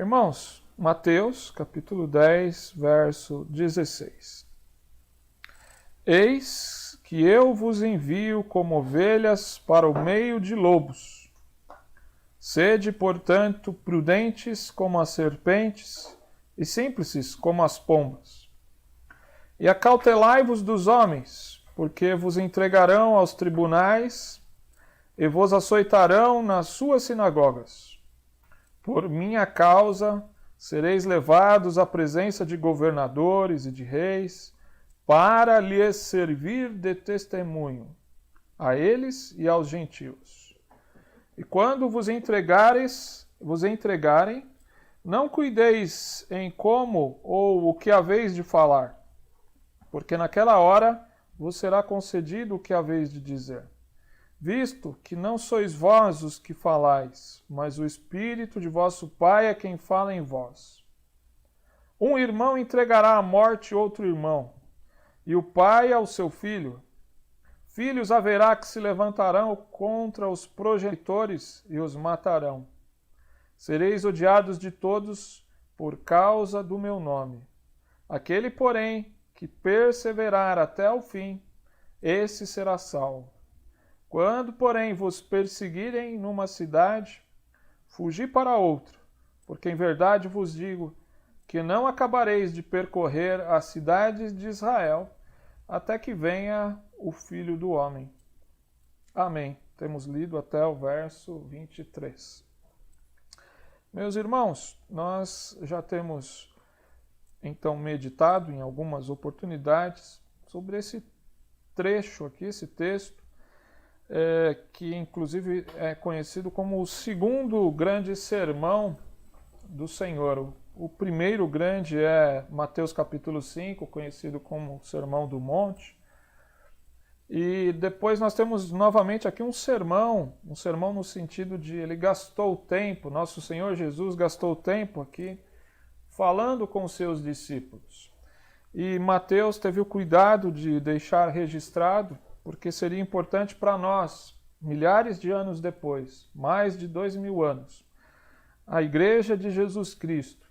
Irmãos, Mateus, capítulo 10, verso 16. Eis que eu vos envio como ovelhas para o meio de lobos. Sede, portanto, prudentes como as serpentes e simples como as pombas. E acautelai-vos dos homens, porque vos entregarão aos tribunais e vos açoitarão nas suas sinagogas. Por minha causa sereis levados à presença de governadores e de reis, para lhes servir de testemunho, a eles e aos gentios. E quando vos entregarem, não cuideis em como ou o que haveis de falar, porque naquela hora vos será concedido o que haveis de dizer. Visto que não sois vós os que falais, mas o Espírito de vosso Pai é quem fala em vós. Um irmão entregará à morte outro irmão, e o pai ao seu filho. Filhos haverá que se levantarão contra os progenitores e os matarão. Sereis odiados de todos por causa do meu nome. Aquele, porém, que perseverar até o fim, esse será salvo. Quando, porém, vos perseguirem numa cidade, fugi para outra, porque em verdade vos digo que não acabareis de percorrer as cidades de Israel até que venha o Filho do Homem. Amém. Temos lido até o verso 23. Meus irmãos, nós já temos então meditado em algumas oportunidades sobre esse trecho aqui, esse texto, que inclusive é conhecido como o segundo grande sermão do Senhor. O primeiro grande é Mateus capítulo 5, conhecido como Sermão do Monte. E depois nós temos novamente aqui um sermão no sentido de ele gastou tempo, nosso Senhor Jesus gastou tempo aqui falando com os seus discípulos. E Mateus teve o cuidado de deixar registrado, porque seria importante para nós, milhares de anos depois, mais de 2000 anos. A Igreja de Jesus Cristo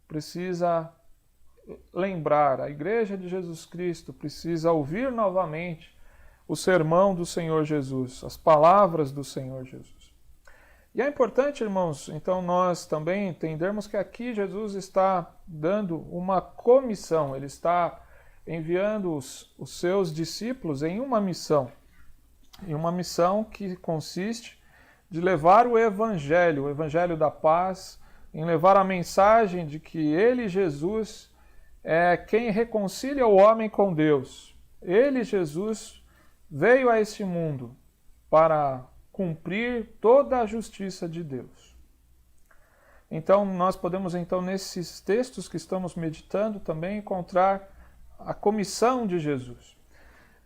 precisa lembrar, a Igreja de Jesus Cristo precisa ouvir novamente o sermão do Senhor Jesus, as palavras do Senhor Jesus. E é importante, irmãos, então nós também entendermos que aqui Jesus está dando uma comissão, ele está enviando os seus discípulos em uma missão que consiste de levar o Evangelho da paz, em levar a mensagem de que ele, Jesus, é quem reconcilia o homem com Deus. Ele, Jesus, veio a este mundo para cumprir toda a justiça de Deus. Então, nós podemos, nesses textos que estamos meditando, também encontrar a comissão de Jesus.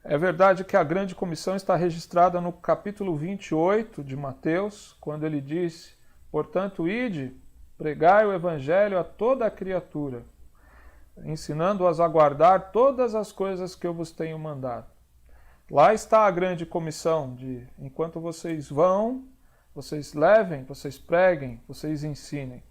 É verdade que a grande comissão está registrada no capítulo 28 de Mateus, quando ele disse: portanto, ide, pregai o evangelho a toda a criatura, ensinando-as a guardar todas as coisas que eu vos tenho mandado. Lá está a grande comissão de, enquanto vocês vão, vocês levem, vocês preguem, vocês ensinem.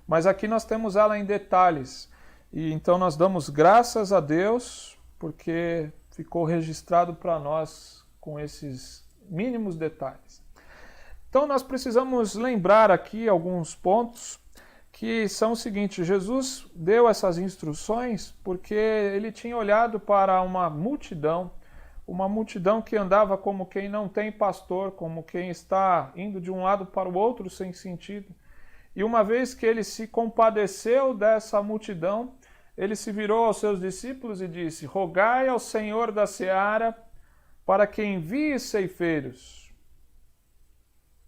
Mas aqui nós temos ela em detalhes. E então nós damos graças a Deus, porque ficou registrado para nós com esses mínimos detalhes. Então nós precisamos lembrar aqui alguns pontos que são o seguinte: Jesus deu essas instruções porque ele tinha olhado para uma multidão que andava como quem não tem pastor, como quem está indo de um lado para o outro sem sentido. E uma vez que ele se compadeceu dessa multidão, ele se virou aos seus discípulos e disse: rogai ao Senhor da seara para que envie ceifeiros.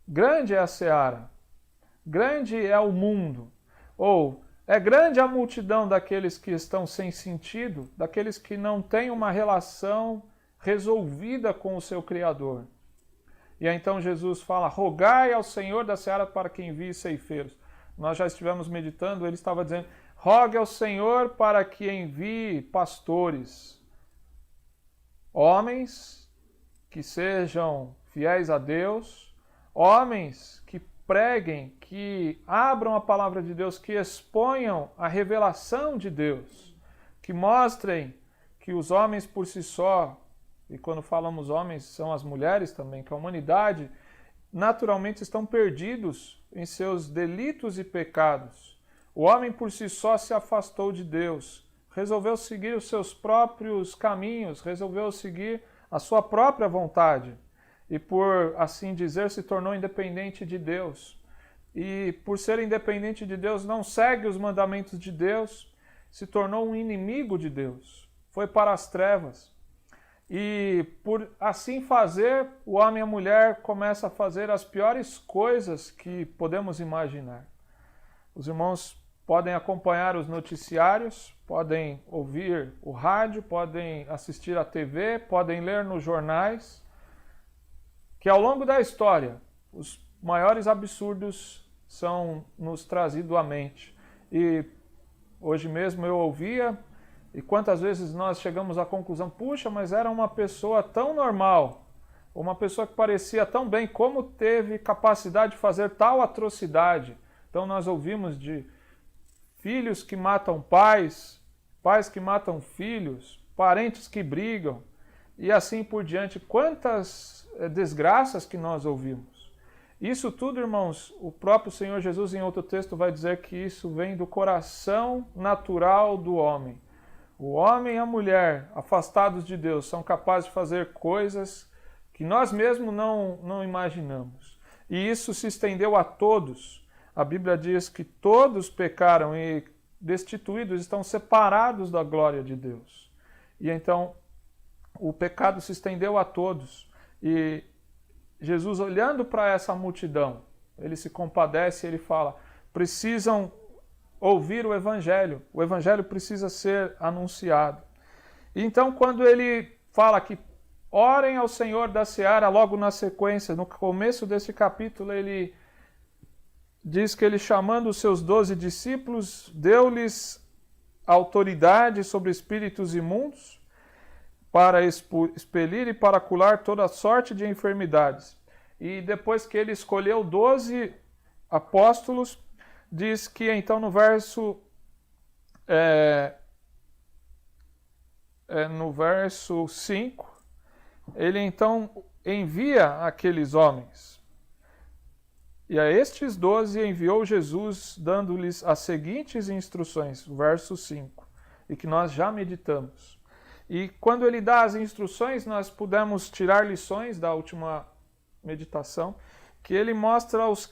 Grande é a seara, grande é o mundo, ou é grande a multidão daqueles que estão sem sentido, daqueles que não têm uma relação resolvida com o seu Criador. E aí, então Jesus fala: rogai ao Senhor da seara para que envie ceifeiros. Nós já estivemos meditando, ele estava dizendo: rogue ao Senhor para que envie pastores, homens que sejam fiéis a Deus, homens que preguem, que abram a palavra de Deus, que exponham a revelação de Deus, que mostrem que os homens por si só, e quando falamos homens são as mulheres também, que a humanidade naturalmente estão perdidos em seus delitos e pecados. O homem por si só se afastou de Deus, resolveu seguir os seus próprios caminhos, resolveu seguir a sua própria vontade e, por assim dizer, se tornou independente de Deus. E por ser independente de Deus, não segue os mandamentos de Deus, se tornou um inimigo de Deus, foi para as trevas. E por assim fazer, o homem e a mulher começam a fazer as piores coisas que podemos imaginar. Os irmãos podem acompanhar os noticiários, podem ouvir o rádio, podem assistir à TV, podem ler nos jornais, que ao longo da história, os maiores absurdos são nos trazidos à mente. E hoje mesmo eu ouvia, e quantas vezes nós chegamos à conclusão, puxa, mas era uma pessoa tão normal, uma pessoa que parecia tão bem, como teve capacidade de fazer tal atrocidade. Então nós ouvimos de filhos que matam pais, pais que matam filhos, parentes que brigam, e assim por diante. Quantas desgraças que nós ouvimos. Isso tudo, irmãos, o próprio Senhor Jesus em outro texto vai dizer que isso vem do coração natural do homem. O homem e a mulher, afastados de Deus, são capazes de fazer coisas que nós mesmos não imaginamos. E isso se estendeu a todos. A Bíblia diz que todos pecaram e destituídos, estão separados da glória de Deus. E então o pecado se estendeu a todos. E Jesus, olhando para essa multidão, ele se compadece e ele fala, precisam ouvir o Evangelho precisa ser anunciado. E então, quando ele fala que orem ao Senhor da Seara, logo na sequência, no começo desse capítulo, ele diz que ele, chamando os seus 12 discípulos, deu-lhes autoridade sobre espíritos imundos para expelir e para curar toda sorte de enfermidades. E depois que ele escolheu 12 apóstolos, diz que então no verso 5, ele então envia aqueles homens. E a estes 12 enviou Jesus, dando-lhes as seguintes instruções, verso 5, e que nós já meditamos. E quando ele dá as instruções, nós pudemos tirar lições da última meditação, que ele mostra os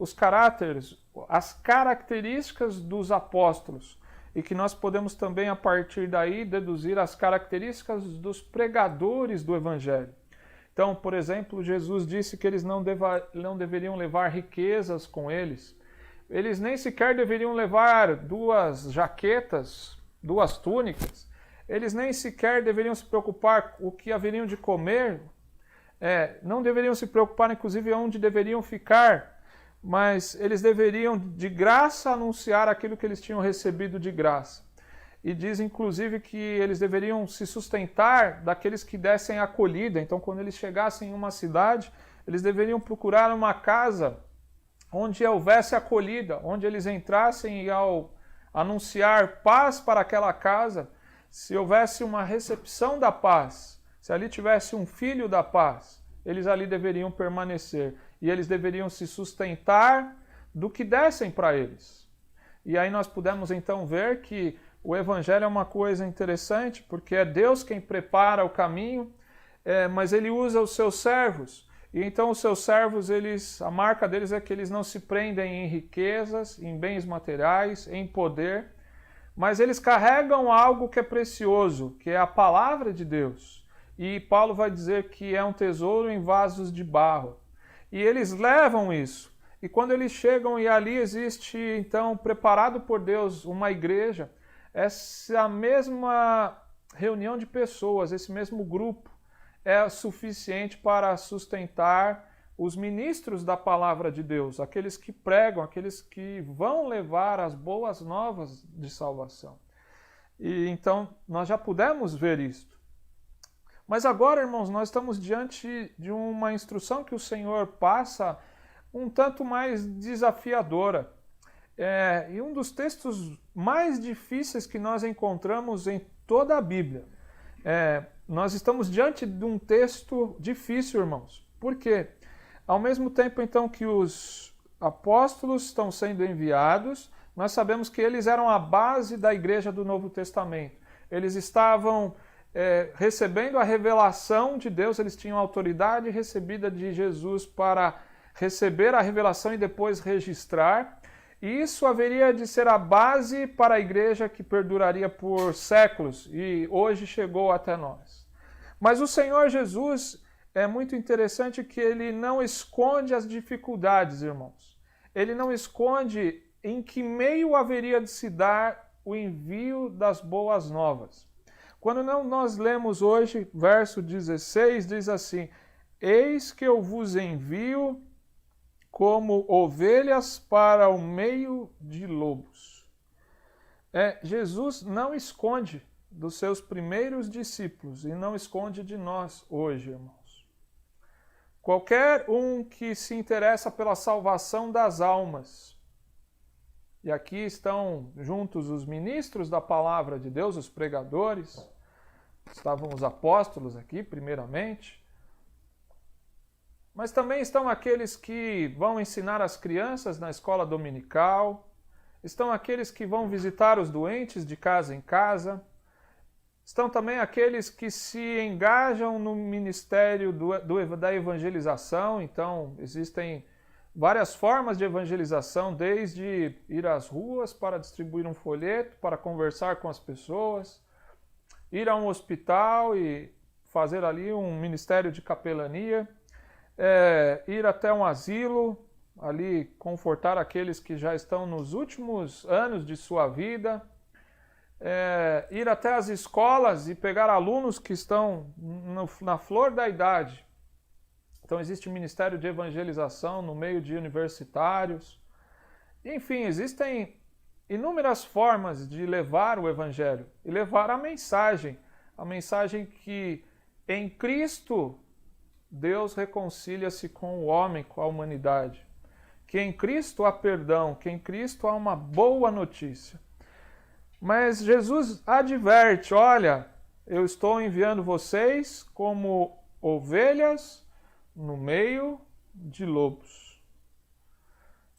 caráteres, as características dos apóstolos, e que nós podemos também, a partir daí, deduzir as características dos pregadores do Evangelho. Então, por exemplo, Jesus disse que eles não deveriam levar riquezas com eles. Eles nem sequer deveriam levar 2 jaquetas, 2 túnicas. Eles nem sequer deveriam se preocupar com o que haveriam de comer. Não deveriam se preocupar, inclusive, onde deveriam ficar. Mas eles deveriam, de graça, anunciar aquilo que eles tinham recebido de graça. E diz, inclusive, que eles deveriam se sustentar daqueles que dessem acolhida. Então, quando eles chegassem em uma cidade, eles deveriam procurar uma casa onde houvesse acolhida, onde eles entrassem e, ao anunciar paz para aquela casa, se houvesse uma recepção da paz, se ali tivesse um filho da paz, eles ali deveriam permanecer. E eles deveriam se sustentar do que dessem para eles. E aí nós pudemos então ver que o Evangelho é uma coisa interessante, porque é Deus quem prepara o caminho, mas ele usa os seus servos. E então os seus servos, a marca deles é que eles não se prendem em riquezas, em bens materiais, em poder, mas eles carregam algo que é precioso, que é a palavra de Deus. E Paulo vai dizer que é um tesouro em vasos de barro. E eles levam isso. E quando eles chegam e ali existe, então, preparado por Deus, uma igreja, essa mesma reunião de pessoas, esse mesmo grupo, é suficiente para sustentar os ministros da palavra de Deus, aqueles que pregam, aqueles que vão levar as boas novas de salvação. E então, nós já pudemos ver isto. Mas agora, irmãos, nós estamos diante de uma instrução que o Senhor passa um tanto mais desafiadora. E um dos textos mais difíceis que nós encontramos em toda a Bíblia. Nós estamos diante de um texto difícil, irmãos. Por quê? Ao mesmo tempo, então, que os apóstolos estão sendo enviados, nós sabemos que eles eram a base da igreja do Novo Testamento. Eles estavam recebendo a revelação de Deus, eles tinham autoridade recebida de Jesus para receber a revelação e depois registrar. E isso haveria de ser a base para a igreja que perduraria por séculos e hoje chegou até nós. Mas o Senhor Jesus, é muito interessante que ele não esconde as dificuldades, irmãos. Ele não esconde em que meio haveria de se dar o envio das boas novas. Quando nós lemos hoje, verso 16, diz assim: Eis que eu vos envio como ovelhas para o meio de lobos. Jesus não esconde dos seus primeiros discípulos e não esconde de nós hoje, irmãos. Qualquer um que se interessa pela salvação das almas, e aqui estão juntos os ministros da palavra de Deus, os pregadores, estavam os apóstolos aqui, primeiramente, mas também estão aqueles que vão ensinar as crianças na escola dominical, estão aqueles que vão visitar os doentes de casa em casa, estão também aqueles que se engajam no ministério da evangelização. Então, existem várias formas de evangelização, desde ir às ruas para distribuir um folheto, para conversar com as pessoas, ir a um hospital e fazer ali um ministério de capelania, ir até um asilo, ali confortar aqueles que já estão nos últimos anos de sua vida, ir até as escolas e pegar alunos que estão na flor da idade. Então existe um ministério de evangelização no meio de universitários. Enfim, existem inúmeras formas de levar o evangelho e levar a mensagem que em Cristo Deus reconcilia-se com o homem, com a humanidade. Que em Cristo há perdão, que em Cristo há uma boa notícia. Mas Jesus adverte: olha, eu estou enviando vocês como ovelhas no meio de lobos.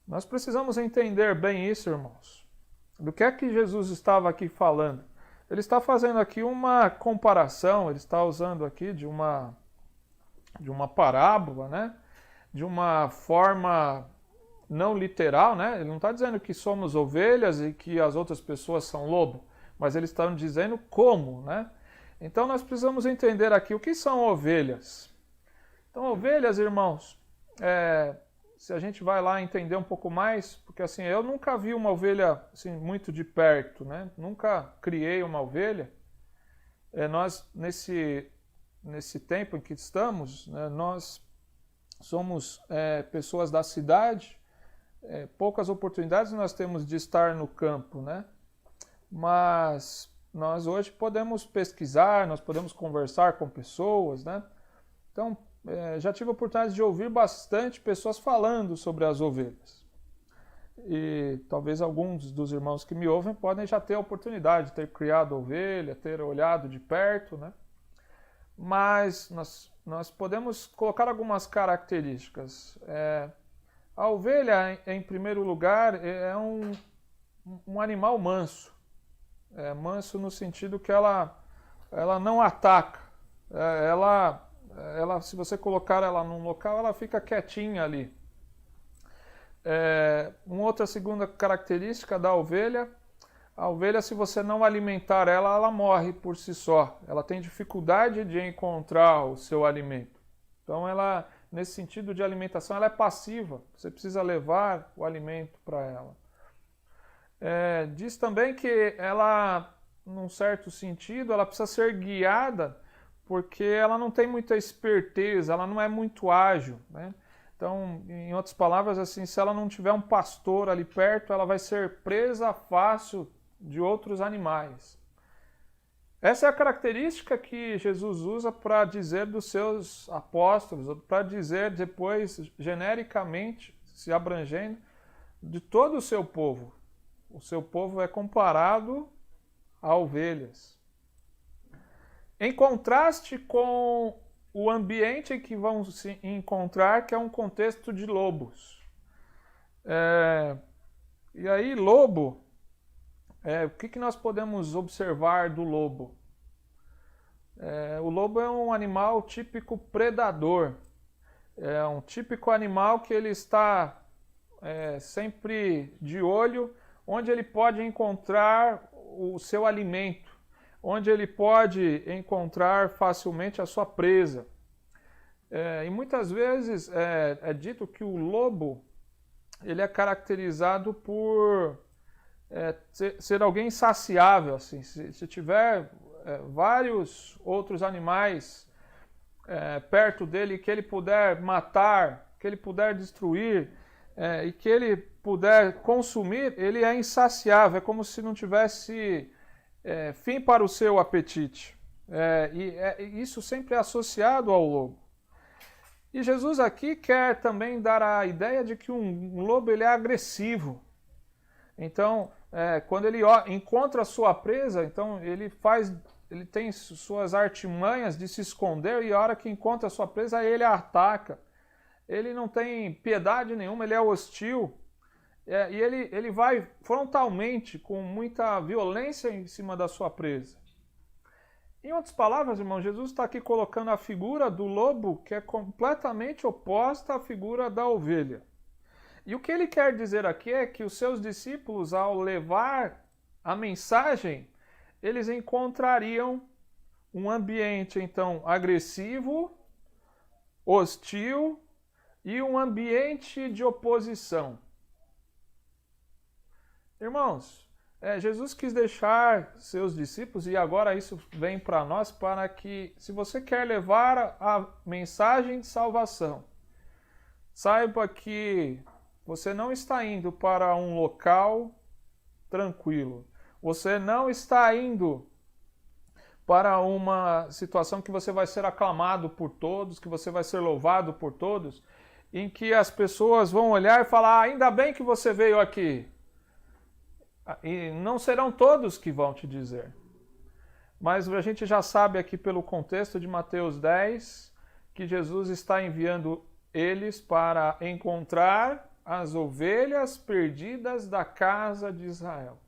Nós precisamos entender bem isso, irmãos. Do que é que Jesus estava aqui falando? Ele está fazendo aqui uma comparação, ele está usando aqui de uma parábola, né? De uma forma não literal, né? Ele não está dizendo que somos ovelhas e que as outras pessoas são lobo, mas ele está dizendo como, né? Então nós precisamos entender aqui o que são ovelhas. Então ovelhas, irmãos, se a gente vai lá entender um pouco mais, porque assim, eu nunca vi uma ovelha assim, muito de perto, né? Nunca criei uma ovelha. Nós, nesse tempo em que estamos, né, nós somos pessoas da cidade, poucas oportunidades nós temos de estar no campo, né? Mas nós hoje podemos pesquisar, nós podemos conversar com pessoas, né? Então, já tive a oportunidade de ouvir bastante pessoas falando sobre as ovelhas. E talvez alguns dos irmãos que me ouvem podem já ter a oportunidade de ter criado ovelha, ter olhado de perto, né? Mas nós podemos colocar algumas características. A ovelha, em primeiro lugar, é um animal manso. Manso no sentido que ela não ataca. Se você colocar ela num local, ela fica quietinha ali. Uma outra segunda característica da ovelha: a ovelha, se você não alimentar ela morre por si só. Ela tem dificuldade de encontrar o seu alimento. Então, nesse sentido de alimentação, ela é passiva. Você precisa levar o alimento para ela. Diz também que ela, num certo sentido, ela precisa ser guiada, porque ela não tem muita esperteza, ela não é muito ágil, né? Então, em outras palavras, assim, se ela não tiver um pastor ali perto, ela vai ser presa fácil de outros animais. Essa é a característica que Jesus usa para dizer dos seus apóstolos, para dizer depois, genericamente, se abrangendo de todo o seu povo. O seu povo é comparado a ovelhas. Em contraste com o ambiente em que vão se encontrar, que é um contexto de lobos. E aí, lobo, o que nós podemos observar do lobo? O lobo é um animal típico predador. É um típico animal que ele está sempre de olho, onde ele pode encontrar o seu alimento, onde ele pode encontrar facilmente a sua presa. E muitas vezes é dito que o lobo ele é caracterizado por ser alguém insaciável. Assim. Se tiver vários outros animais perto dele que ele puder matar, que ele puder destruir e que ele puder consumir, ele é insaciável, é como se não tivesse fim para o seu apetite. Isso sempre é associado ao lobo. E Jesus aqui quer também dar a ideia de que um lobo ele é agressivo. Então, quando ele encontra a sua presa, então ele tem suas artimanhas de se esconder e a hora que encontra a sua presa, ele a ataca. Ele não tem piedade nenhuma, ele é hostil. E ele vai frontalmente, com muita violência em cima da sua presa. Em outras palavras, irmão, Jesus está aqui colocando a figura do lobo que é completamente oposta à figura da ovelha. E o que ele quer dizer aqui é que os seus discípulos, ao levar a mensagem, eles encontrariam um ambiente, então, agressivo, hostil e um ambiente de oposição. Irmãos, Jesus quis deixar seus discípulos, e agora isso vem para nós, para que, se você quer levar a mensagem de salvação, saiba que você não está indo para um local tranquilo. Você não está indo para uma situação que você vai ser aclamado por todos, que você vai ser louvado por todos, em que as pessoas vão olhar e falar: ainda bem que você veio aqui. E não serão todos que vão te dizer. Mas a gente já sabe aqui pelo contexto de Mateus 10 que Jesus está enviando eles para encontrar as ovelhas perdidas da casa de Israel.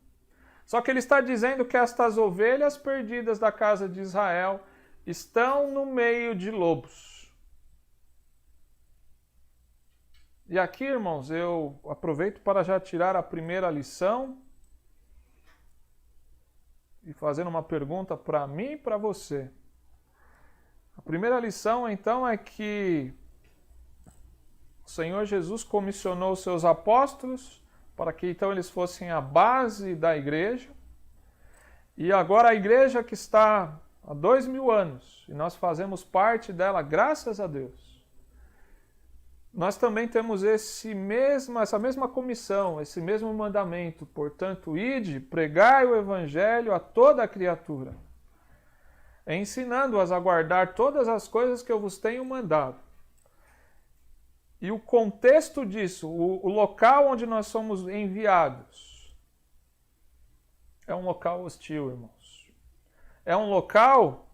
Só que ele está dizendo que estas ovelhas perdidas da casa de Israel estão no meio de lobos. E aqui, irmãos, eu aproveito para já tirar a primeira lição e fazendo uma pergunta para mim e para você. A primeira lição, então, é que o Senhor Jesus comissionou os seus apóstolos para que, então, eles fossem a base da igreja. E agora a igreja que está há 2000 anos, e nós fazemos parte dela, graças a Deus, nós também temos essa mesma comissão, esse mesmo mandamento. Portanto, ide, pregai o evangelho a toda a criatura, ensinando-as a guardar todas as coisas que eu vos tenho mandado. E o contexto disso, o local onde nós somos enviados, é um local hostil, irmãos. É um local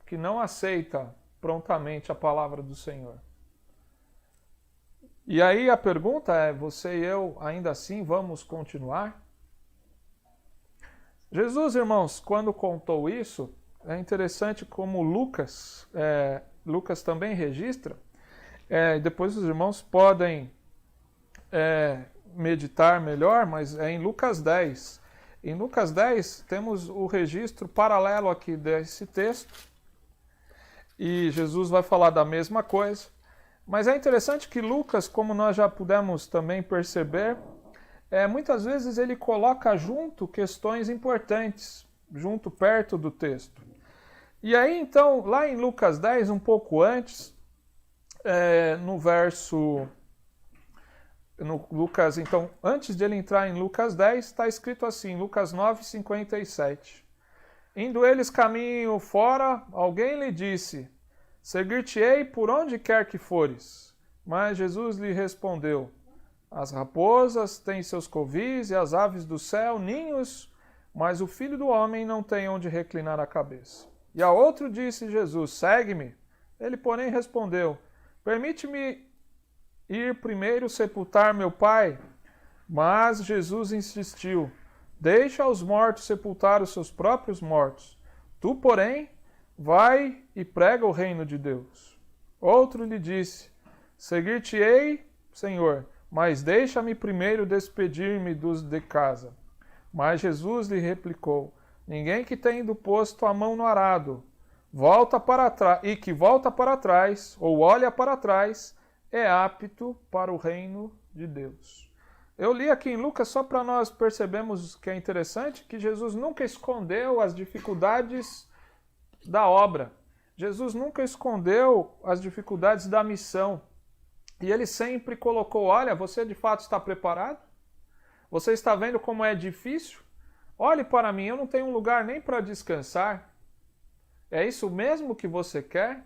que não aceita prontamente a palavra do Senhor. E aí a pergunta é, você e eu ainda assim vamos continuar? Jesus, irmãos, quando contou isso, é interessante como Lucas também registra, depois os irmãos podem meditar melhor, mas é em Lucas 10. Em Lucas 10 temos o registro paralelo aqui desse texto, e Jesus vai falar da mesma coisa. Mas é interessante que Lucas, como nós já pudemos também perceber, muitas vezes ele coloca junto questões importantes, junto perto do texto. E aí, então, lá em Lucas 10, um pouco antes, Lucas, então, antes de ele entrar em Lucas 10, está escrito assim, Lucas 9, 57. Indo eles caminho fora, alguém lhe disse: seguir-te-ei por onde quer que fores. Mas Jesus lhe respondeu: As raposas têm seus covis e as aves do céu ninhos, mas o Filho do Homem não tem onde reclinar a cabeça. E a outro disse Jesus, segue-me. Ele, porém, respondeu, permite-me ir primeiro sepultar meu pai? Mas Jesus insistiu, deixa os mortos sepultar os seus próprios mortos. Tu, porém, vai e prega o reino de Deus. Outro lhe disse, seguir-te-ei, Senhor, mas deixa-me primeiro despedir-me dos de casa. Mas Jesus lhe replicou, ninguém que tendo posto a mão no arado, volta para trás, e que volta para trás, ou olha para trás, é apto para o reino de Deus. Eu li aqui em Lucas só para nós percebermos que é interessante que Jesus nunca escondeu as dificuldades da obra. Jesus nunca escondeu as dificuldades da missão. E ele sempre colocou, olha, você de fato está preparado? Você está vendo como é difícil? Olhe para mim, eu não tenho um lugar nem para descansar. É isso mesmo que você quer?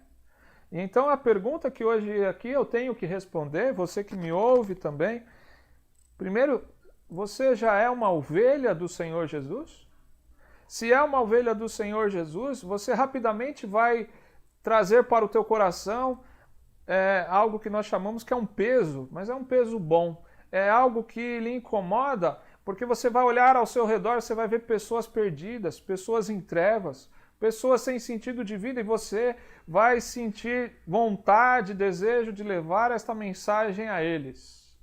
Então a pergunta que hoje aqui eu tenho que responder, você que me ouve também, primeiro, você já é uma ovelha do Senhor Jesus? Se é uma ovelha do Senhor Jesus, você rapidamente vai trazer para o teu coração algo que nós chamamos que é um peso, mas é um peso bom. É algo que lhe incomoda, porque você vai olhar ao seu redor, você vai ver pessoas perdidas, pessoas em trevas, pessoas sem sentido de vida, e você vai sentir vontade, desejo de levar esta mensagem a eles.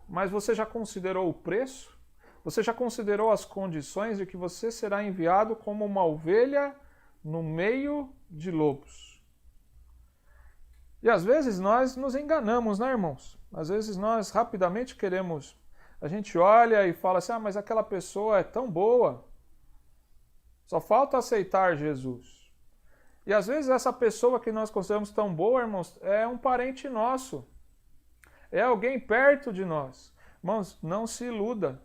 Mas você já considerou o preço? Você já considerou as condições de que você será enviado como uma ovelha no meio de lobos? E às vezes nós nos enganamos, né, irmãos? Às vezes nós rapidamente queremos, a gente olha e fala assim, mas aquela pessoa é tão boa, só falta aceitar Jesus. E às vezes essa pessoa que nós consideramos tão boa, irmãos, é um parente nosso, é alguém perto de nós. Irmãos, não se iluda,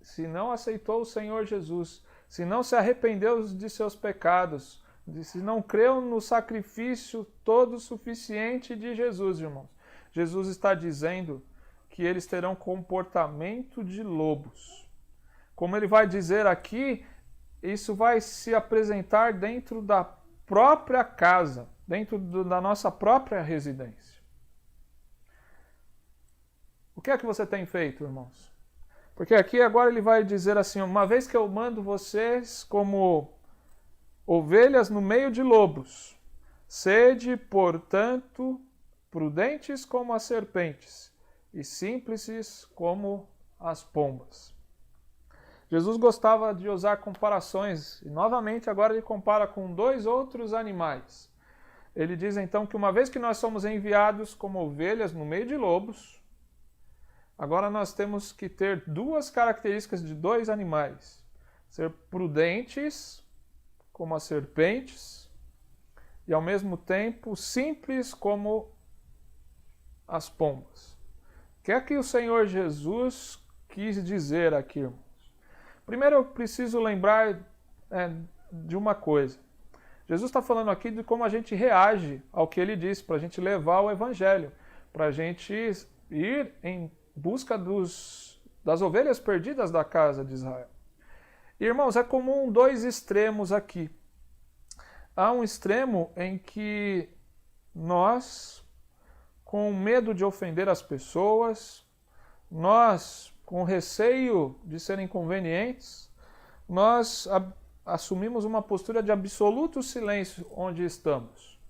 se não aceitou o Senhor Jesus, se não se arrependeu de seus pecados, se não creu no sacrifício todo suficiente de Jesus, irmãos. Jesus está dizendo que eles terão comportamento de lobos. Como ele vai dizer aqui, isso vai se apresentar dentro da própria casa, dentro da nossa própria residência. O que é que você tem feito, irmãos? Porque aqui agora ele vai dizer assim, uma vez que eu mando vocês como ovelhas no meio de lobos, sede, portanto, prudentes como as serpentes e simples como as pombas. Jesus gostava de usar comparações, e novamente agora ele compara com dois outros animais. Ele diz então que uma vez que nós somos enviados como ovelhas no meio de lobos, agora nós temos que ter duas características de dois animais. Ser prudentes como as serpentes e ao mesmo tempo simples como as pombas. O que é que o Senhor Jesus quis dizer aqui, irmãos? Primeiro eu preciso lembrar de uma coisa. Jesus está falando aqui de como a gente reage ao que ele disse, para a gente levar o evangelho, para a gente ir em busca das ovelhas perdidas da casa de Israel. Irmãos, é comum dois extremos aqui. Há um extremo em que nós, com medo de ofender as pessoas, nós, com receio de serem inconvenientes, nós assumimos uma postura de absoluto silêncio onde estamos.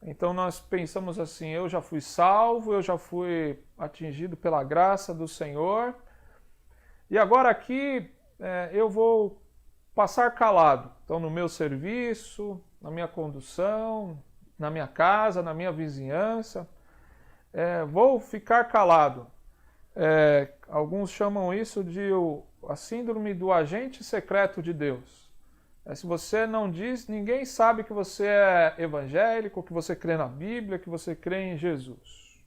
Então nós pensamos assim, eu já fui salvo, eu já fui atingido pela graça do Senhor, e agora aqui eu vou passar calado. Então no meu serviço, na minha condução, na minha casa, na minha vizinhança, vou ficar calado. Alguns chamam isso de a síndrome do agente secreto de Deus. Se você não diz, ninguém sabe que você é evangélico, que você crê na Bíblia, que você crê em Jesus.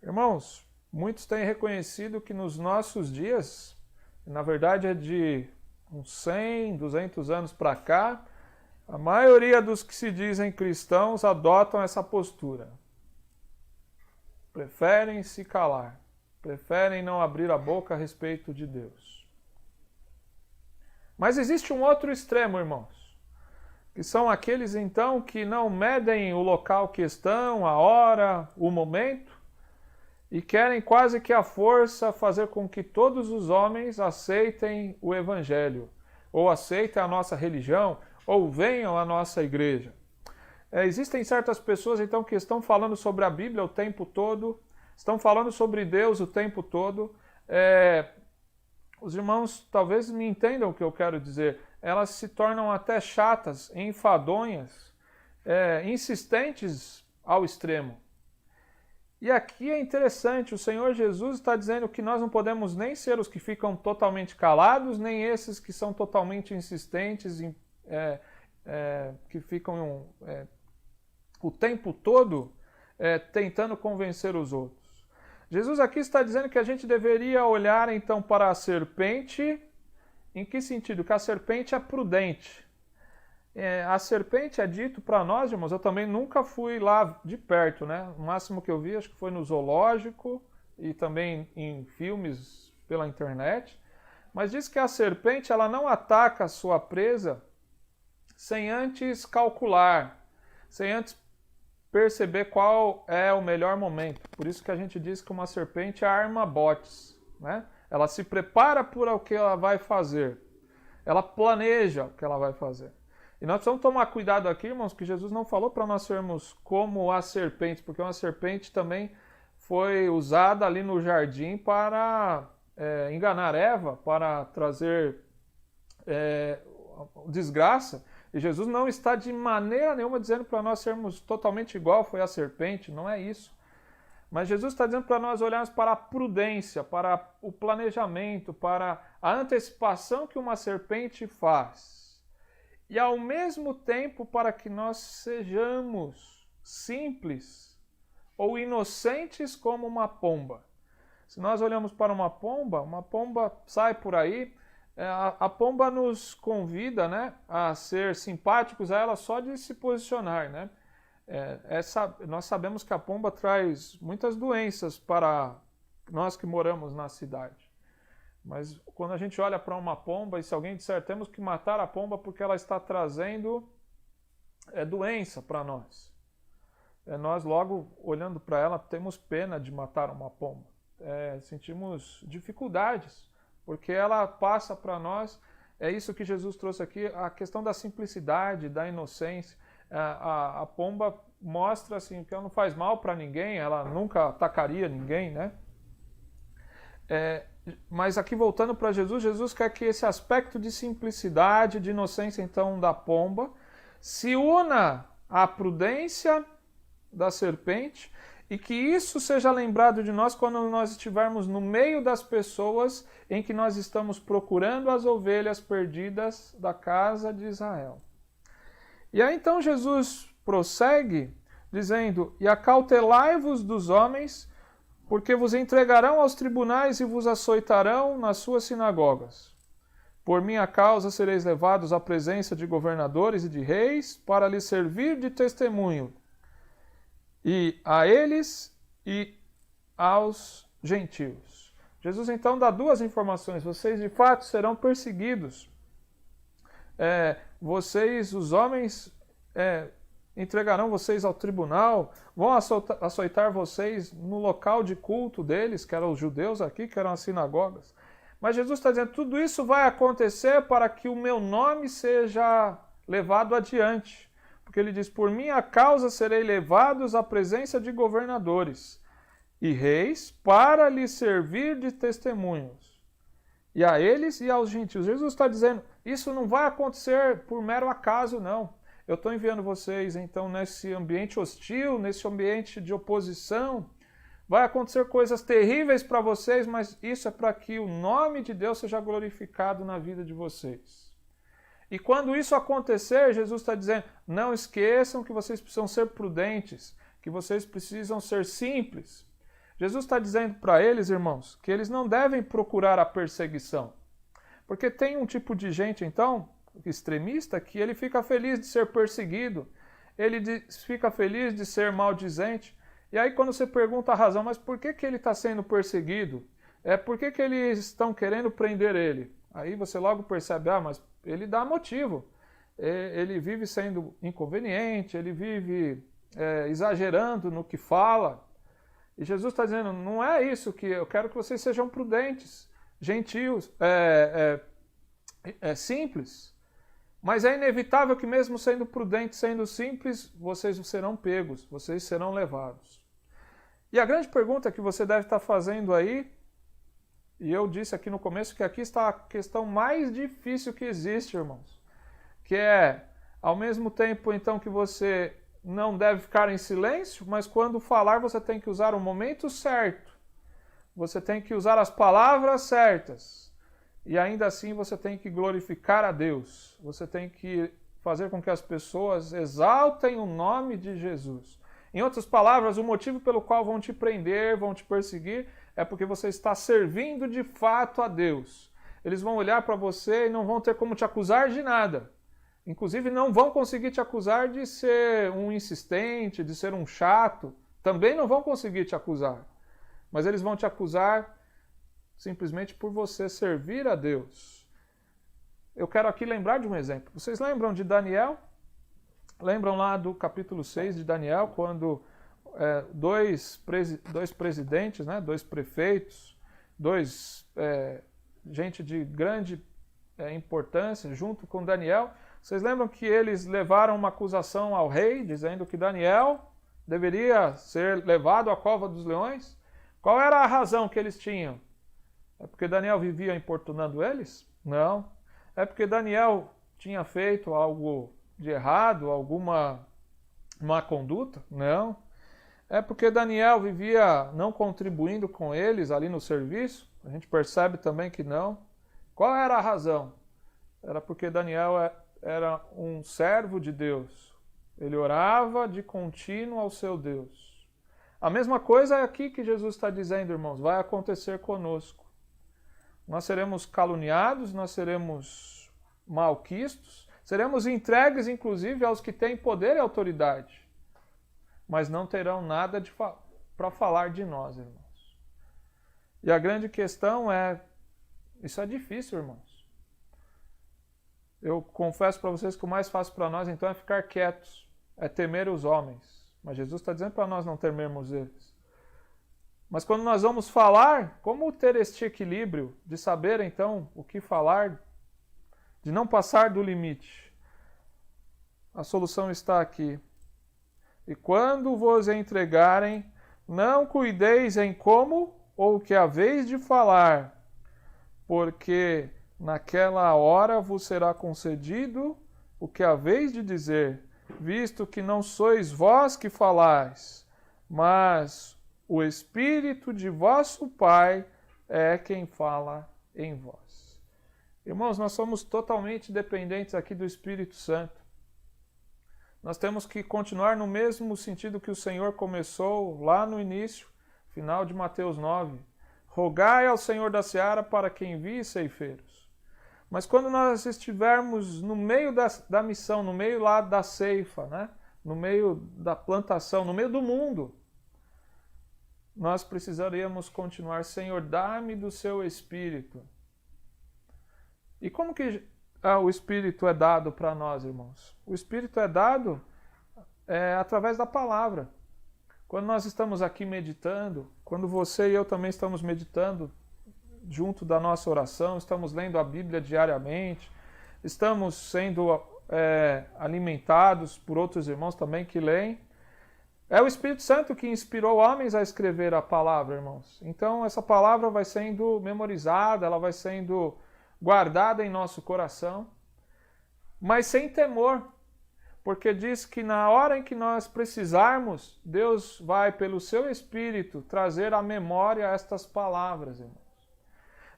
Irmãos, muitos têm reconhecido que nos nossos dias, na verdade é de uns 100, 200 anos para cá, a maioria dos que se dizem cristãos adotam essa postura. Preferem se calar. preferem não abrir a boca a respeito de Deus. Mas existe um outro extremo, irmãos, que são aqueles então que não medem o local que estão, a hora, o momento, e querem quase que à força fazer com que todos os homens aceitem o Evangelho, ou aceitem a nossa religião, ou venham à nossa igreja. Existem certas pessoas então que estão falando sobre a Bíblia o tempo todo, estão falando sobre Deus o tempo todo. Os irmãos talvez me entendam o que eu quero dizer. Elas se tornam até chatas, enfadonhas, insistentes ao extremo. E aqui é interessante, o Senhor Jesus está dizendo que nós não podemos nem ser os que ficam totalmente calados, nem esses que são totalmente insistentes, que ficam o tempo todo tentando convencer os outros. Jesus aqui está dizendo que a gente deveria olhar então para a serpente. Em que sentido? Que a serpente é prudente. A serpente é dito para nós, irmãos, eu também nunca fui lá de perto, né? O máximo que eu vi acho que foi no zoológico e também em filmes pela internet. Mas diz que a serpente ela não ataca a sua presa sem antes calcular, sem antes perceber qual é o melhor momento. Por isso que a gente diz que uma serpente arma botes, né? Ela se prepara para o que ela vai fazer. Ela planeja o que ela vai fazer. E nós precisamos tomar cuidado aqui, irmãos, que Jesus não falou para nós sermos como a serpente, porque uma serpente também foi usada ali no jardim para enganar Eva, para trazer desgraça. E Jesus não está de maneira nenhuma dizendo para nós sermos totalmente igual foi a serpente, não é isso. Mas Jesus está dizendo para nós olharmos para a prudência, para o planejamento, para a antecipação que uma serpente faz. E ao mesmo tempo para que nós sejamos simples ou inocentes como uma pomba. Se nós olhamos para uma pomba sai por aí, a pomba nos convida, né, a ser simpáticos a ela só de se posicionar, né? Nós sabemos que a pomba traz muitas doenças para nós que moramos na cidade. Mas quando a gente olha para uma pomba, e se alguém disser temos que matar a pomba porque ela está trazendo doença para nós, nós logo olhando para ela temos pena de matar uma pomba. Sentimos dificuldades, porque ela passa para nós, é isso que Jesus trouxe aqui, a questão da simplicidade, da inocência. A pomba mostra assim, que ela não faz mal para ninguém, ela nunca atacaria ninguém, né? Mas aqui voltando para Jesus, Jesus quer que esse aspecto de simplicidade, de inocência então da pomba, se una à prudência da serpente e que isso seja lembrado de nós quando nós estivermos no meio das pessoas em que nós estamos procurando as ovelhas perdidas da casa de Israel. E aí então Jesus prossegue dizendo: e acautelai-vos dos homens, porque vos entregarão aos tribunais e vos açoitarão nas suas sinagogas. Por minha causa sereis levados à presença de governadores e de reis, para lhes servir de testemunho, e a eles e aos gentios. Jesus então dá duas informações: vocês de fato serão perseguidos. Vocês, os homens, entregarão vocês ao tribunal, vão açoitar vocês no local de culto deles, que eram os judeus aqui, que eram as sinagogas. Mas Jesus está dizendo, tudo isso vai acontecer para que o meu nome seja levado adiante. Porque ele diz, por minha causa serei levados à presença de governadores e reis para lhes servir de testemunhos. E a eles e aos gentios. Jesus está dizendo, isso não vai acontecer por mero acaso, não. Eu estou enviando vocês, então, nesse ambiente hostil, nesse ambiente de oposição. Vai acontecer coisas terríveis para vocês, mas isso é para que o nome de Deus seja glorificado na vida de vocês. E quando isso acontecer, Jesus está dizendo, não esqueçam que vocês precisam ser prudentes, que vocês precisam ser simples. Jesus está dizendo para eles, irmãos, que eles não devem procurar a perseguição. Porque tem um tipo de gente, então, extremista, que ele fica feliz de ser perseguido, ele fica feliz de ser maldizente, E aí quando você pergunta a razão, mas por que ele está sendo perseguido? Por que eles estão querendo prender ele? Aí você logo percebe, mas ele dá motivo. Ele vive sendo inconveniente, ele vive exagerando no que fala. E Jesus está dizendo, não é isso que eu quero que vocês sejam prudentes, gentios, simples. Mas é inevitável que mesmo sendo prudentes, sendo simples, vocês serão pegos, vocês serão levados. E a grande pergunta que você deve estar fazendo aí, e eu disse aqui no começo que aqui está a questão mais difícil que existe, irmãos. Que é, ao mesmo tempo então que você não deve ficar em silêncio, mas quando falar você tem que usar o momento certo. Você tem que usar as palavras certas. E ainda assim você tem que glorificar a Deus. Você tem que fazer com que as pessoas exaltem o nome de Jesus. Em outras palavras, o motivo pelo qual vão te prender, vão te perseguir, é porque você está servindo de fato a Deus. Eles vão olhar para você e não vão ter como te acusar de nada. Inclusive, não vão conseguir te acusar de ser um insistente, de ser um chato. Também não vão conseguir te acusar. Mas eles vão te acusar simplesmente por você servir a Deus. Eu quero aqui lembrar de um exemplo. Vocês lembram de Daniel? Lembram lá do capítulo 6 de Daniel, quando dois presidentes, né, dois prefeitos, gente de grande importância, junto com Daniel. Vocês lembram que eles levaram uma acusação ao rei, dizendo que Daniel deveria ser levado à cova dos leões? Qual era a razão que eles tinham? É porque Daniel vivia importunando eles? Não. É porque Daniel tinha feito algo de errado, alguma má conduta? Não. É porque Daniel vivia não contribuindo com eles ali no serviço? A gente percebe também que não. Qual era a razão? Era porque Daniel era um servo de Deus. Ele orava de contínuo ao seu Deus. A mesma coisa é aqui que Jesus está dizendo, irmãos, vai acontecer conosco. Nós seremos caluniados, nós seremos malquistos, seremos entregues, inclusive, aos que têm poder e autoridade, mas não terão nada para falar de nós, irmãos. E a grande questão é, isso é difícil, irmãos. Eu confesso para vocês que o mais fácil para nós, então, é ficar quietos, é temer os homens. Mas Jesus está dizendo para nós não temermos eles. Mas quando nós vamos falar, como ter este equilíbrio de saber, então, o que falar, de não passar do limite? A solução está aqui. E quando vos entregarem, não cuideis em como ou o que haveis de falar, porque naquela hora vos será concedido o que haveis de dizer, visto que não sois vós que falais, mas o Espírito de vosso Pai é quem fala em vós. Irmãos, nós somos totalmente dependentes aqui do Espírito Santo. Nós temos que continuar no mesmo sentido que o Senhor começou lá no início, final de Mateus 9. Rogai ao Senhor da seara para que envie ceifeiros. Mas quando nós estivermos no meio da missão, no meio lá da ceifa, né? No meio da plantação, no meio do mundo, nós precisaríamos continuar, Senhor, dá-me do seu Espírito. E como que o Espírito é dado para nós, irmãos? O Espírito é dado através da palavra. Quando nós estamos aqui meditando, quando você e eu também estamos meditando junto da nossa oração, estamos lendo a Bíblia diariamente, estamos sendo alimentados por outros irmãos também que leem. É o Espírito Santo que inspirou homens a escrever a palavra, irmãos. Então essa palavra vai sendo memorizada, ela vai sendo guardada em nosso coração, mas sem temor, porque diz que na hora em que nós precisarmos, Deus vai, pelo seu Espírito, trazer à memória estas palavras, irmãos.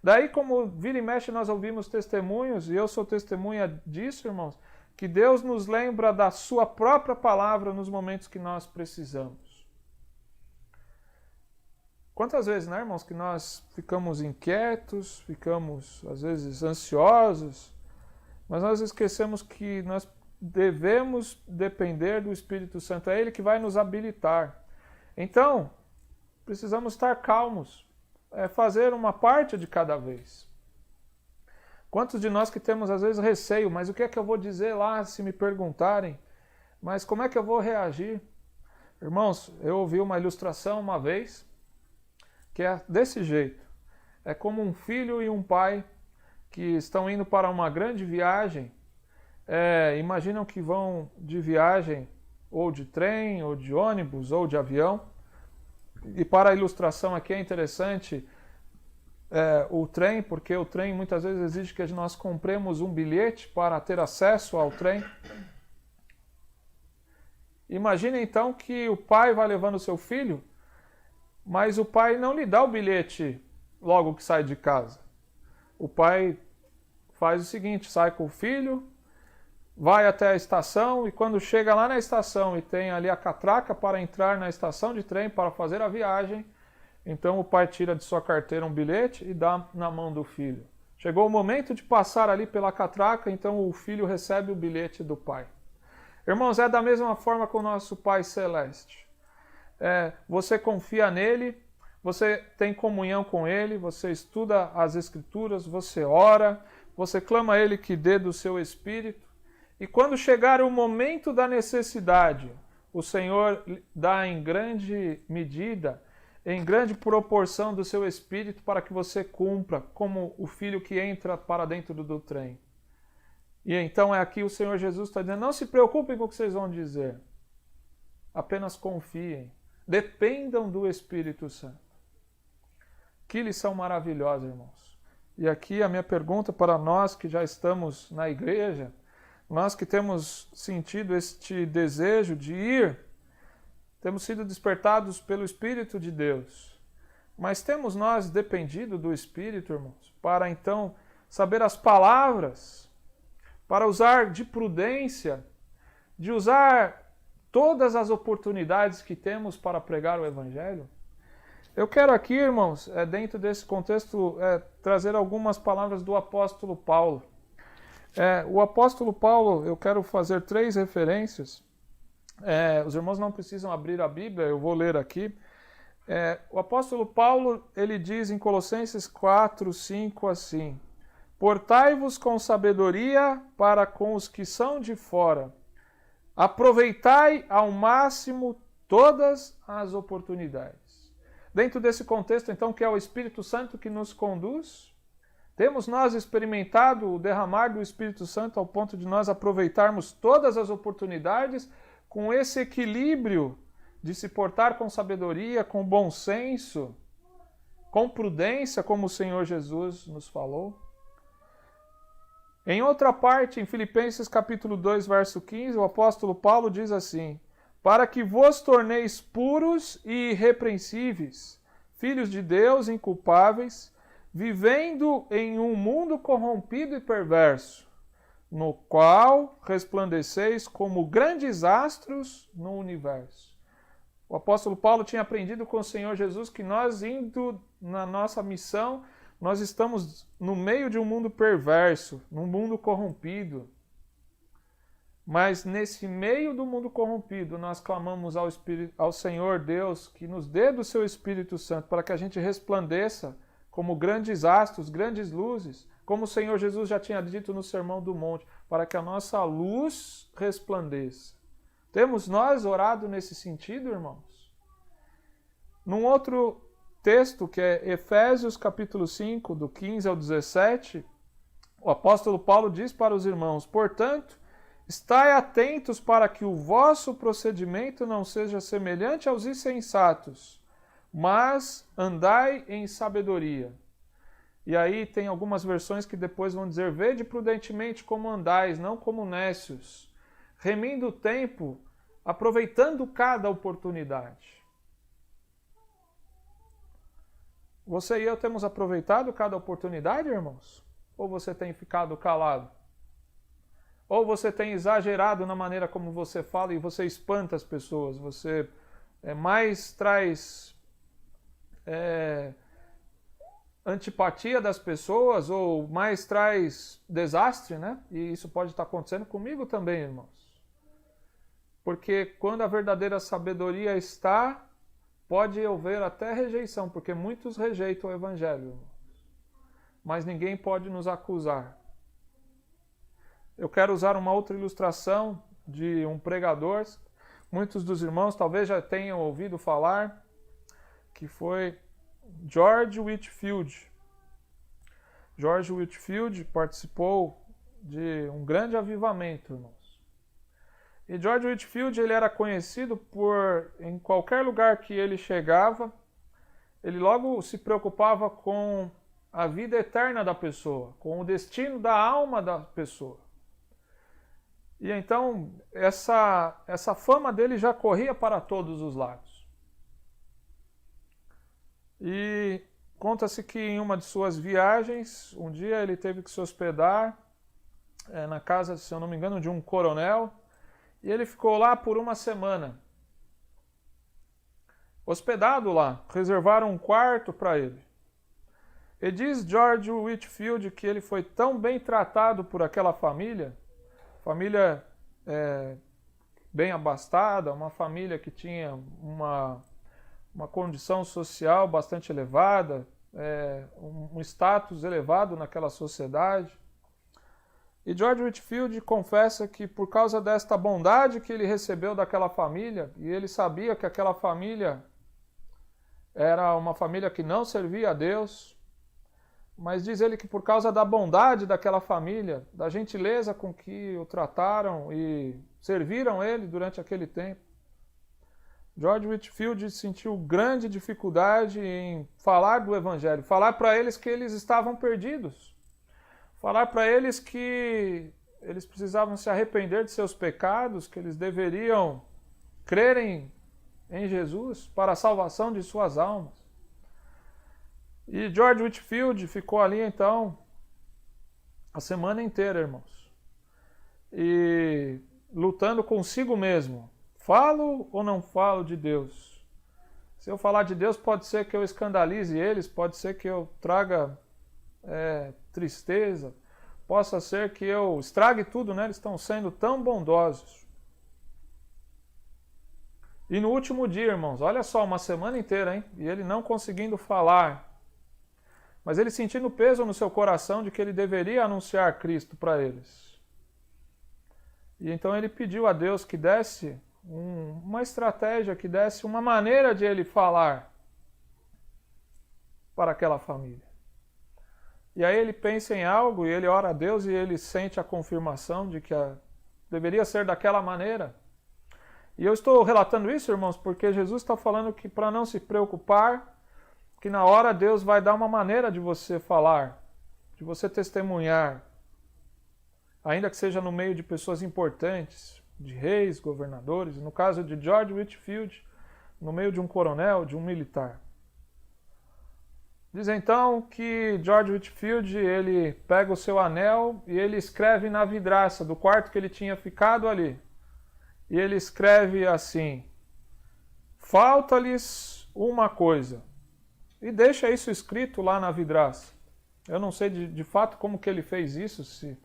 Daí, como vira e mexe, nós ouvimos testemunhos, e eu sou testemunha disso, irmãos, que Deus nos lembra da sua própria palavra nos momentos que nós precisamos. Quantas vezes, né, irmãos, que nós ficamos inquietos, ficamos, às vezes, ansiosos, mas nós esquecemos que nós devemos depender do Espírito Santo. É Ele que vai nos habilitar. Então, precisamos estar calmos, fazer uma parte de cada vez. Quantos de nós que temos às vezes receio, mas o que é que eu vou dizer lá se me perguntarem? Mas como é que eu vou reagir? Irmãos, eu ouvi uma ilustração uma vez que é desse jeito. É como um filho e um pai que estão indo para uma grande viagem. Imaginam que vão de viagem ou de trem, ou de ônibus, ou de avião. E para a ilustração aqui é interessante o trem, porque o trem muitas vezes exige que nós compremos um bilhete para ter acesso ao trem. Imagine então que o pai vai levando o seu filho, mas o pai não lhe dá o bilhete logo que sai de casa. O pai faz o seguinte, sai com o filho, vai até a estação e quando chega lá na estação e tem ali a catraca para entrar na estação de trem para fazer a viagem, então o pai tira de sua carteira um bilhete e dá na mão do filho. Chegou o momento de passar ali pela catraca, então o filho recebe o bilhete do pai. Irmãos, é da mesma forma com o nosso Pai Celeste. Você confia nele, você tem comunhão com ele, você estuda as Escrituras, você ora, você clama a ele que dê do seu espírito. E quando chegar o momento da necessidade, o Senhor dá em grande medida, em grande proporção do seu espírito para que você cumpra, como o filho que entra para dentro do trem. E então aqui o Senhor Jesus está dizendo, não se preocupem com o que vocês vão dizer. Apenas confiem. Dependam do Espírito Santo. Que lição maravilhosa, irmãos. E aqui a minha pergunta para nós que já estamos na igreja, nós que temos sentido este desejo de ir, temos sido despertados pelo Espírito de Deus. Mas temos nós dependido do Espírito, irmãos, para então saber as palavras, para usar de prudência, de usar todas as oportunidades que temos para pregar o Evangelho? Eu quero aqui, irmãos, dentro desse contexto, trazer algumas palavras do apóstolo Paulo. O apóstolo Paulo, eu quero fazer 3 referências. Os irmãos não precisam abrir a Bíblia, eu vou ler aqui. O apóstolo Paulo, ele diz em Colossenses 4:5 assim: portai-vos com sabedoria para com os que são de fora. Aproveitai ao máximo todas as oportunidades. Dentro desse contexto, então, que é o Espírito Santo que nos conduz, temos nós experimentado o derramar do Espírito Santo ao ponto de nós aproveitarmos todas as oportunidades com esse equilíbrio de se portar com sabedoria, com bom senso, com prudência, como o Senhor Jesus nos falou. Em outra parte, em Filipenses capítulo 2, verso 15, o apóstolo Paulo diz assim: para que vos torneis puros e irrepreensíveis, filhos de Deus inculpáveis, vivendo em um mundo corrompido e perverso, no qual resplandeceis como grandes astros no universo. O apóstolo Paulo tinha aprendido com o Senhor Jesus que nós, indo na nossa missão, nós estamos no meio de um mundo perverso, num mundo corrompido. Mas nesse meio do mundo corrompido, nós clamamos ao Senhor Deus que nos dê do seu Espírito Santo para que a gente resplandeça como grandes astros, grandes luzes, como o Senhor Jesus já tinha dito no Sermão do Monte, para que a nossa luz resplandeça. Temos nós orado nesse sentido, irmãos? Num outro texto, que é Efésios capítulo 5, do 15 ao 17, o apóstolo Paulo diz para os irmãos: portanto, estai atentos para que o vosso procedimento não seja semelhante aos insensatos, mas andai em sabedoria. E aí tem algumas versões que depois vão dizer: vede prudentemente como andais, não como nécios, remindo o tempo, aproveitando cada oportunidade. Você e eu temos aproveitado cada oportunidade, irmãos? Ou você tem ficado calado? Ou você tem exagerado na maneira como você fala e você espanta as pessoas? Você mais traz antipatia das pessoas ou mais traz desastre, né? E isso pode estar acontecendo comigo também, irmãos. Porque quando a verdadeira sabedoria está, pode haver até rejeição, porque muitos rejeitam o Evangelho, mas ninguém pode nos acusar. Eu quero usar uma outra ilustração de um pregador, muitos dos irmãos talvez já tenham ouvido falar, que foi George Whitefield. George Whitefield participou de um grande avivamento, irmãos. E George Whitefield, ele era conhecido por, em qualquer lugar que ele chegava, ele logo se preocupava com a vida eterna da pessoa, com o destino da alma da pessoa. E então, essa fama dele já corria para todos os lados. E conta-se que em uma de suas viagens, um dia ele teve que se hospedar na casa, se eu não me engano, de um coronel, e ele ficou lá por uma semana. Hospedado lá, reservaram um quarto para ele. E diz George Whitefield que ele foi tão bem tratado por aquela família bem abastada, uma família que tinha uma condição social bastante elevada, um status elevado naquela sociedade. E George Whitefield confessa que por causa desta bondade que ele recebeu daquela família, e ele sabia que aquela família era uma família que não servia a Deus, mas diz ele que por causa da bondade daquela família, da gentileza com que o trataram e serviram ele durante aquele tempo, George Whitefield sentiu grande dificuldade em falar do Evangelho, falar para eles que eles estavam perdidos, falar para eles que eles precisavam se arrepender de seus pecados, que eles deveriam crer em Jesus para a salvação de suas almas. E George Whitefield ficou ali, então, a semana inteira, irmãos. E lutando consigo mesmo. Falo ou não falo de Deus? Se eu falar de Deus, pode ser que eu escandalize eles, pode ser que eu traga tristeza, possa ser que eu estrague tudo, né? Eles estão sendo tão bondosos. E no último dia, irmãos, olha só, uma semana inteira, hein? E ele não conseguindo falar, mas ele sentindo peso no seu coração de que ele deveria anunciar Cristo para eles. E então ele pediu a Deus que desse uma estratégia, que desse uma maneira de ele falar para aquela família. E aí ele pensa em algo, e ele ora a Deus, e ele sente a confirmação de que deveria ser daquela maneira. E eu estou relatando isso, irmãos, porque Jesus está falando que para não se preocupar, que na hora Deus vai dar uma maneira de você falar, de você testemunhar, ainda que seja no meio de pessoas importantes, de reis, governadores, no caso de George Whitefield, no meio de um coronel, de um militar. Diz então que George Whitefield, ele pega o seu anel e ele escreve na vidraça do quarto que ele tinha ficado ali. E ele escreve assim: falta-lhes uma coisa. E deixa isso escrito lá na vidraça. Eu não sei de fato como que ele fez isso.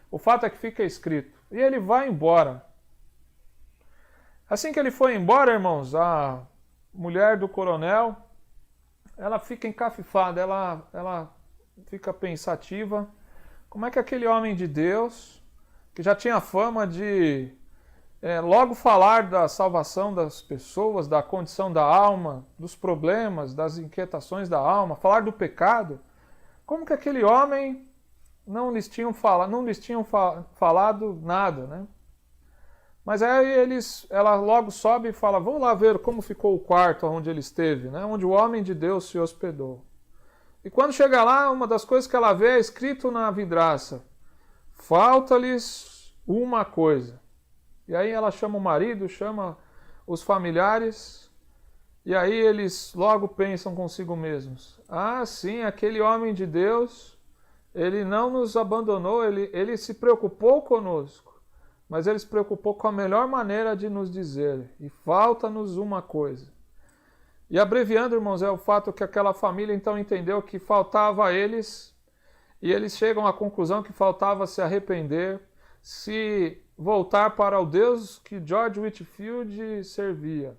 O fato é que fica escrito. E ele vai embora. Assim que ele foi embora, irmãos, a mulher do coronel, ela fica encafifada, ela fica pensativa. Como é que aquele homem de Deus, que já tinha fama de logo falar da salvação das pessoas, da condição da alma, dos problemas, das inquietações da alma, falar do pecado, como que aquele homem não lhes tinham falado nada, né? Mas aí ela logo sobe e fala: vamos lá ver como ficou o quarto onde ele esteve, né? Onde o homem de Deus se hospedou. E quando chega lá, uma das coisas que ela vê é escrito na vidraça: falta-lhes uma coisa. E aí ela chama o marido, chama os familiares, e aí eles logo pensam consigo mesmos: ah, sim, aquele homem de Deus, ele não nos abandonou, ele se preocupou conosco, mas ele se preocupou com a melhor maneira de nos dizer: e falta-nos uma coisa. E abreviando, irmãos, é o fato que aquela família então entendeu que faltava a eles, e eles chegam à conclusão que faltava se arrepender, se voltar para o Deus que George Whitefield servia.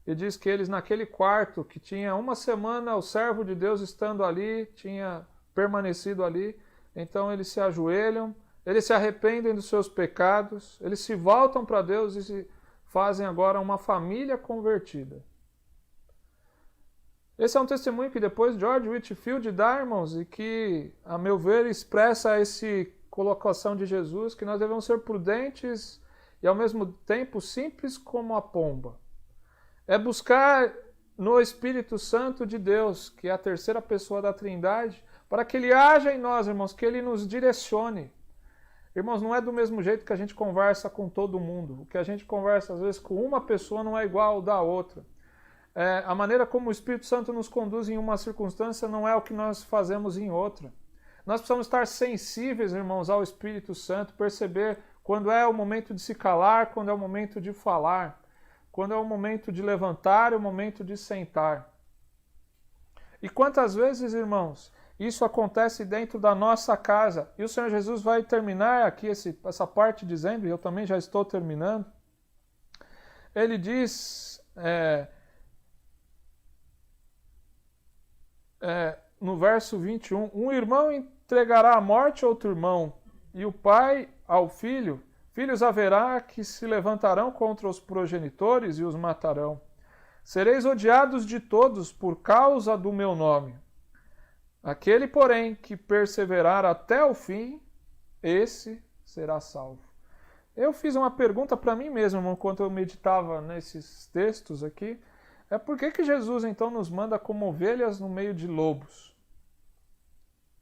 e diz que eles naquele quarto, que tinha uma semana o servo de Deus estando ali, tinha permanecido ali, então eles se ajoelham, eles se arrependem dos seus pecados, eles se voltam para Deus e se fazem agora uma família convertida. Esse é um testemunho que depois George Whitefield dá, irmãos, e que, a meu ver, expressa essa colocação de Jesus, que nós devemos ser prudentes e, ao mesmo tempo, simples como a pomba. É buscar no Espírito Santo de Deus, que é a terceira pessoa da Trindade, para que Ele haja em nós, irmãos, que Ele nos direcione. Irmãos, não é do mesmo jeito que a gente conversa com todo mundo. O que a gente conversa, às vezes, com uma pessoa não é igual ao da outra. A maneira como o Espírito Santo nos conduz em uma circunstância não é o que nós fazemos em outra. Nós precisamos estar sensíveis, irmãos, ao Espírito Santo, perceber quando é o momento de se calar, quando é o momento de falar, quando é o momento de levantar e o momento de sentar. E quantas vezes, irmãos, isso acontece dentro da nossa casa? E o Senhor Jesus vai terminar aqui essa parte dizendo, e eu também já estou terminando, ele diz... no verso 21, um irmão entregará à morte outro irmão, e o pai ao filho. Filhos haverá que se levantarão contra os progenitores e os matarão. Sereis odiados de todos por causa do meu nome. Aquele, porém, que perseverar até o fim, esse será salvo. Eu fiz uma pergunta para mim mesmo enquanto eu meditava nesses textos aqui. Por que Jesus, então, nos manda como ovelhas no meio de lobos?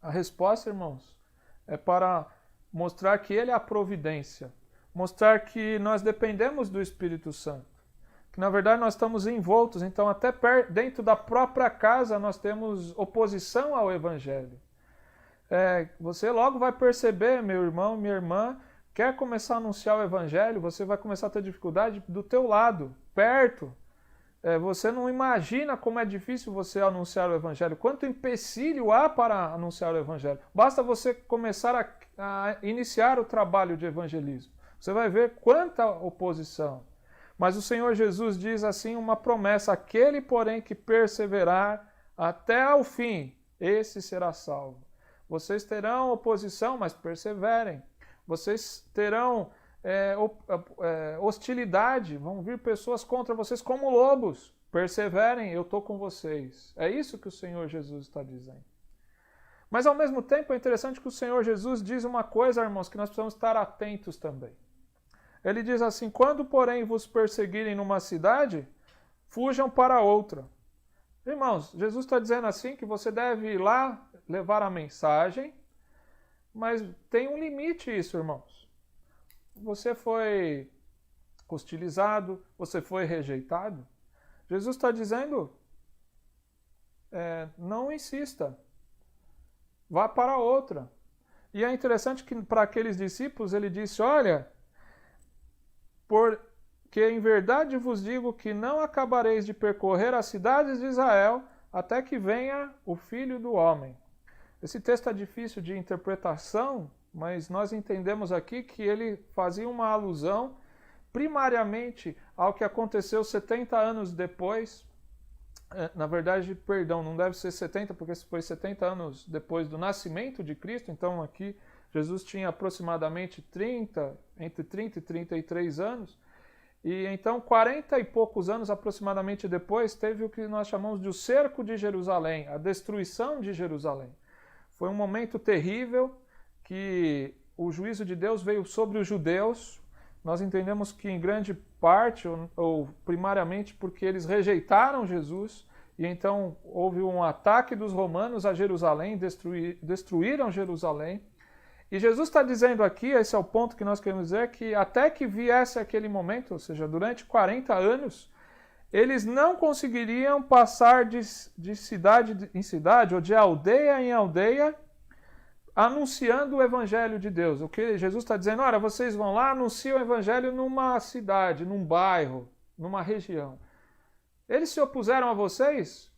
A resposta, irmãos, é para mostrar que Ele é a providência. Mostrar que nós dependemos do Espírito Santo. Que, na verdade, nós estamos envoltos. Então, até dentro da própria casa, nós temos oposição ao Evangelho. Você logo vai perceber, meu irmão, minha irmã, quer começar a anunciar o Evangelho, você vai começar a ter dificuldade do teu lado, perto. Você não imagina como é difícil você anunciar o Evangelho, quanto empecilho há para anunciar o Evangelho. Basta você começar a iniciar o trabalho de evangelismo. Você vai ver quanta oposição. Mas o Senhor Jesus diz assim uma promessa, aquele, porém, que perseverar até o fim, esse será salvo. Vocês terão oposição, mas perseverem. Vocês terão... hostilidade, vão vir pessoas contra vocês como lobos. Perseverem, eu estou com vocês. É isso que o Senhor Jesus está dizendo. Mas ao mesmo tempo é interessante que o Senhor Jesus diz uma coisa, irmãos, que nós precisamos estar atentos também. Ele diz assim, quando porém vos perseguirem numa cidade, fujam para outra. Irmãos, Jesus está dizendo assim que você deve ir lá levar a mensagem, mas tem um limite isso, irmãos. Você foi hostilizado, você foi rejeitado. Jesus está dizendo, não insista, vá para outra. E é interessante que para aqueles discípulos ele disse, olha, porque em verdade vos digo que não acabareis de percorrer as cidades de Israel até que venha o Filho do Homem. Esse texto é difícil de interpretação, mas nós entendemos aqui que ele fazia uma alusão primariamente ao que aconteceu 70 anos depois. Na verdade, perdão, não deve ser 70, porque foi 70 anos depois do nascimento de Cristo. Então aqui Jesus tinha aproximadamente entre 30 e 33 anos. E então 40 e poucos anos aproximadamente depois teve o que nós chamamos de o cerco de Jerusalém, a destruição de Jerusalém. Foi um momento terrível, que o juízo de Deus veio sobre os judeus. Nós entendemos que em grande parte, ou primariamente, porque eles rejeitaram Jesus, e então houve um ataque dos romanos a Jerusalém, destruíram Jerusalém. E Jesus está dizendo aqui, esse é o ponto que nós queremos dizer, que até que viesse aquele momento, ou seja, durante 40 anos, eles não conseguiriam passar de cidade em cidade, ou de aldeia em aldeia, anunciando o Evangelho de Deus. O que Jesus está dizendo, olha, vocês vão lá, anunciam o Evangelho numa cidade, num bairro, numa região. Eles se opuseram a vocês,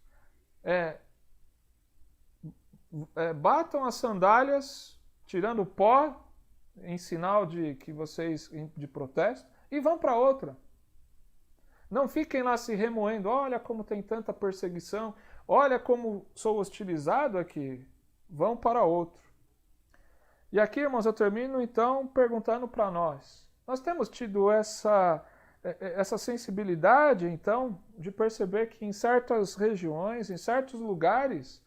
batam as sandálias, tirando o pó, em sinal de que vocês de protesto, e vão para outra. Não fiquem lá se remoendo, olha como tem tanta perseguição, olha como sou hostilizado aqui. Vão para outro. E aqui, irmãos, eu termino então perguntando para nós. Nós temos tido essa sensibilidade, então, de perceber que em certas regiões, em certos lugares,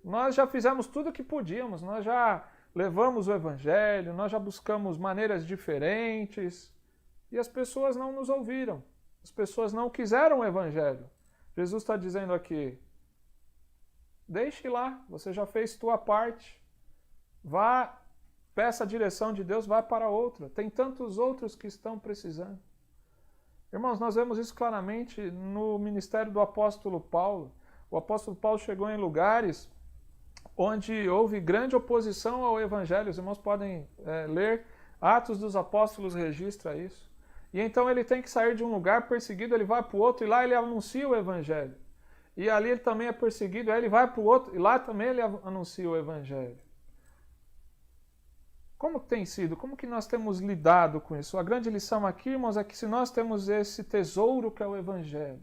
nós já fizemos tudo o que podíamos, nós já levamos o evangelho, nós já buscamos maneiras diferentes e as pessoas não nos ouviram, as pessoas não quiseram o evangelho. Jesus está dizendo aqui, deixe lá, você já fez tua parte, vá, peça a direção de Deus, vá para outra, tem tantos outros que estão precisando. Irmãos, nós vemos isso claramente no ministério do apóstolo Paulo. O apóstolo Paulo chegou em lugares onde houve grande oposição ao evangelho. Os irmãos podem ler, Atos dos Apóstolos registra isso. E então ele tem que sair de um lugar perseguido, ele vai para o outro e lá ele anuncia o evangelho. E ali ele também é perseguido, aí ele vai para o outro e lá também ele anuncia o evangelho. Como tem sido? Como que nós temos lidado com isso? A grande lição aqui, irmãos, é que se nós temos esse tesouro que é o evangelho,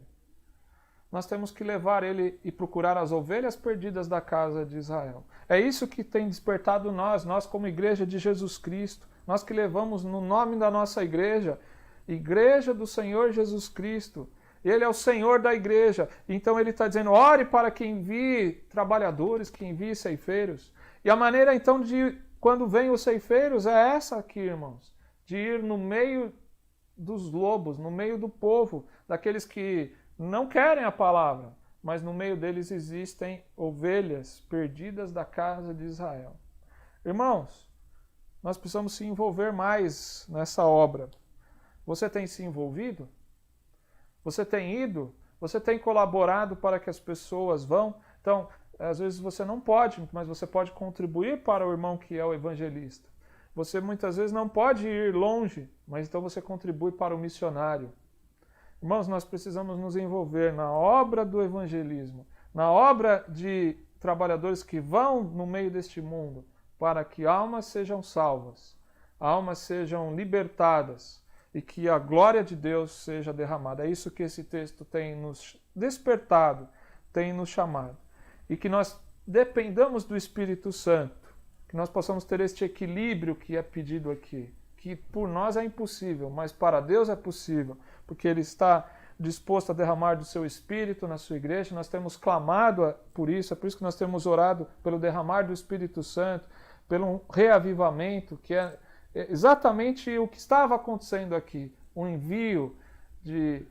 nós temos que levar ele e procurar as ovelhas perdidas da casa de Israel. É isso que tem despertado nós como igreja de Jesus Cristo, nós que levamos no nome da nossa igreja, Igreja do Senhor Jesus Cristo. Ele é o Senhor da igreja. Então ele está dizendo, ore para que envie trabalhadores, que envie ceifeiros. E a maneira então de, quando vem os ceifeiros, é essa aqui, irmãos. De ir no meio dos lobos, no meio do povo, daqueles que não querem a palavra, mas no meio deles existem ovelhas perdidas da casa de Israel. Irmãos, nós precisamos se envolver mais nessa obra. Você tem se envolvido? Você tem ido? Você tem colaborado para que as pessoas vão? Então, às vezes você não pode, mas você pode contribuir para o irmão que é o evangelista. Você muitas vezes não pode ir longe, mas então você contribui para o missionário. Irmãos, nós precisamos nos envolver na obra do evangelismo, na obra de trabalhadores que vão no meio deste mundo, para que almas sejam salvas, almas sejam libertadas, e que a glória de Deus seja derramada. É isso que esse texto tem nos despertado, tem nos chamado. E que nós dependamos do Espírito Santo, que nós possamos ter este equilíbrio que é pedido aqui, que por nós é impossível, mas para Deus é possível, porque Ele está disposto a derramar do seu Espírito na sua igreja. Nós temos clamado por isso, é por isso que nós temos orado pelo derramar do Espírito Santo, pelo reavivamento, que é exatamente o que estava acontecendo aqui, um envio de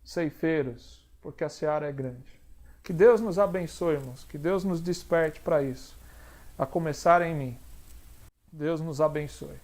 ceifeiros, porque a seara é grande. Que Deus nos abençoe, irmãos, que Deus nos desperte para isso, a começar em mim. Deus nos abençoe.